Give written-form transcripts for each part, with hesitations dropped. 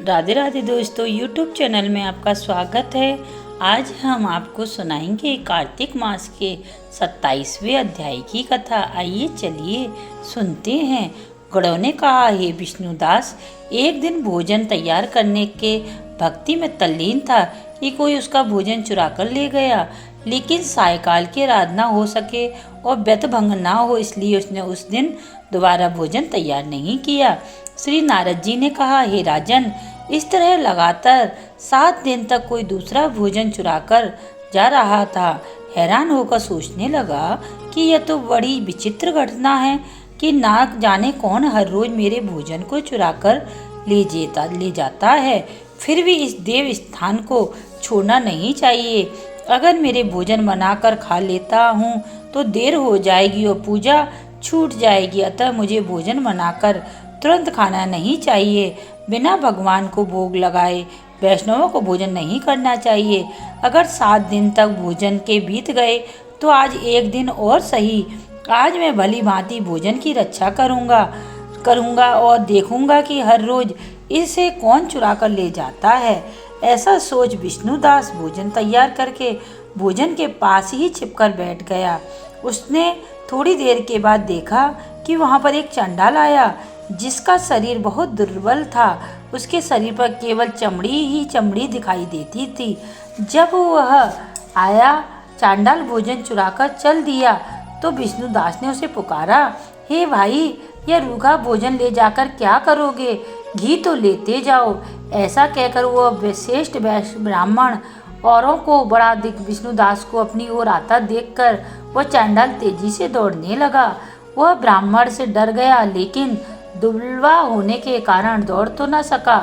राधे राधे दोस्तों, YouTube channel में आपका स्वागत है। आज हम आपको सुनाएंगे कार्तिक मास के 27वें अध्याय की कथा। आइए चलिए सुनते हैं। गरुड़ ने कहा, हे विष्णुदास, एक दिन भोजन तैयार करने के भक्ति में तल्लीन था कि कोई उसका भोजन चुरा कर ले गया, लेकिन सायकाल की आराधना हो सके और व्यर्थ भंग ना हो, इसलिए उसने उस दिन दोबारा भोजन तैयार नहीं किया। श्री नारद जी ने कहा, हे राजन, इस तरह लगातार 7 दिन तक कोई दूसरा भोजन चुराकर जा रहा था। हैरान होकर सोचने लगा कि यह तो बड़ी विचित्र घटना है कि ना जाने कौन हर रोज मेरे भोजन को चुराकर ले जाता है। फिर भी इस देव स्थान को छोड़ना नहीं चाहिए। अगर मेरे भोजन बनाकर खा लेता हूँ तो देर हो जाएगी और पूजा छूट जाएगी, अतः मुझे भोजन बनाकर तुरंत खाना नहीं चाहिए। बिना भगवान को भोग लगाए वैष्णवों को भोजन नहीं करना चाहिए। अगर 7 दिन तक भोजन के बीत गए तो आज एक दिन और सही। आज मैं भली भांति भोजन की रक्षा करूँगा और देखूंगा कि हर रोज इसे कौन चुरा कर ले जाता है। ऐसा सोच विष्णुदास भोजन तैयार करके भोजन के पास ही छिपकर बैठ गया। उसने थोड़ी देर के बाद देखा कि वहाँ पर एक चंडाल आया, जिसका शरीर बहुत दुर्बल था। उसके शरीर पर केवल चमड़ी ही चमड़ी दिखाई देती थी। जब वह आया, चांडाल भोजन चुराकर चल दिया तो विष्णुदास ने उसे पुकारा, हे भाई, यह रूखा भोजन ले जाकर क्या करोगे? घी तो लेते जाओ। ऐसा कहकर वह विशिष्ट ब्राह्मण औरों को बड़ा दिख विष्णुदास को अपनी ओर आता देखकर वह चांडाल तेजी से दौड़ने लगा। वह ब्राह्मण से डर गया, लेकिन दुबला होने के कारण दौड़ तो न सका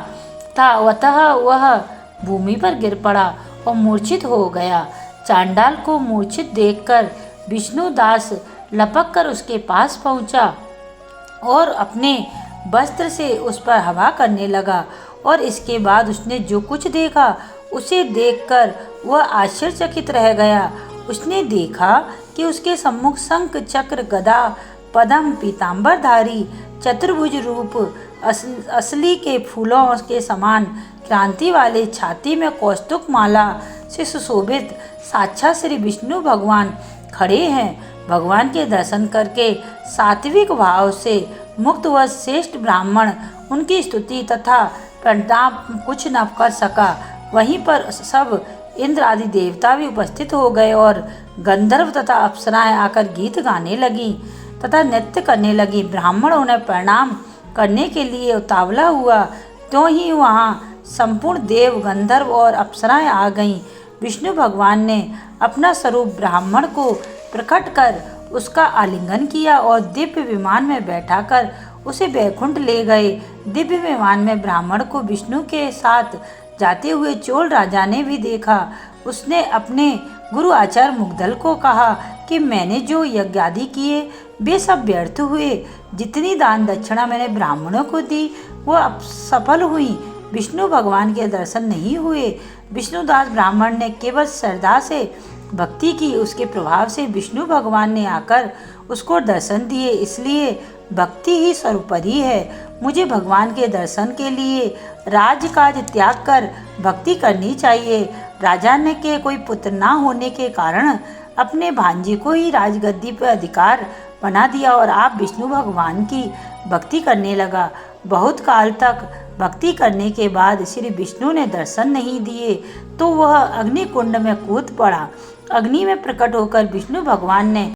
था, अतः वह भूमि पर गिर पड़ा और मूर्छित हो गया। चांडाल को मूर्छित देखकर विष्णुदास लपक कर उसके पास पहुंचा और अपने वस्त्र से उस पर हवा करने लगा। और इसके बाद उसने जो कुछ देखा उसे देखकर वह आश्चर्यचकित रह गया। उसने देखा कि उसके सम्मुख शंख, चक्र, गदा, पद्म, पीतांबरधारी चतुर्भुज रूप, असली के फूलों के समान क्रांति वाले, छाती में कौस्तुभ माला से सुशोभित साक्षात श्री विष्णु भगवान खड़े हैं। भगवान के दर्शन करके सात्विक भाव से मुक्त व श्रेष्ठ ब्राह्मण उनकी स्तुति तथा प्रणाम कुछ न कर सका। वहीं पर सब इंद्र आदि देवता भी उपस्थित हो गए और गंधर्व तथा अप्सराएं आकर गीत गाने लगी तथा नृत्य करने लगी। ब्राह्मण उन्हें प्रणाम करने के लिए उतावला हुआ, तो ही वहाँ संपूर्ण देव, गंधर्व और अप्सराएं आ गईं। विष्णु भगवान ने अपना स्वरूप ब्राह्मण को प्रकट कर उसका आलिंगन किया और दिव्य विमान में बैठाकर उसे वैकुंठ ले गए। दिव्य विमान में ब्राह्मण को विष्णु के साथ जाते हुए चोल राजा ने भी देखा। उसने अपने गुरु आचार्य मुग्धल को कहा कि मैंने जो यज्ञ आदि किए वे सब व्यर्थ हुए। जितनी दान दक्षिणा मैंने ब्राह्मणों को दी वह सफल हुई, विष्णु भगवान के दर्शन नहीं हुए। विष्णुदास ब्राह्मण ने केवल श्रद्धा से भक्ति की, उसके प्रभाव से विष्णु भगवान ने आकर उसको दर्शन दिए। इसलिए भक्ति ही सर्वोपरि है। मुझे भगवान के दर्शन के लिए राजकाज त्याग कर भक्ति करनी चाहिए। राजा ने के कोई पुत्र ना होने के कारण अपने भांजे को ही राजगद्दी पर अधिकार बना दिया और आप विष्णु भगवान की भक्ति करने लगा। बहुत काल तक भक्ति करने के बाद श्री विष्णु ने दर्शन नहीं दिए तो वह अग्नि कुंड में कूद पड़ा। अग्नि में प्रकट होकर विष्णु भगवान ने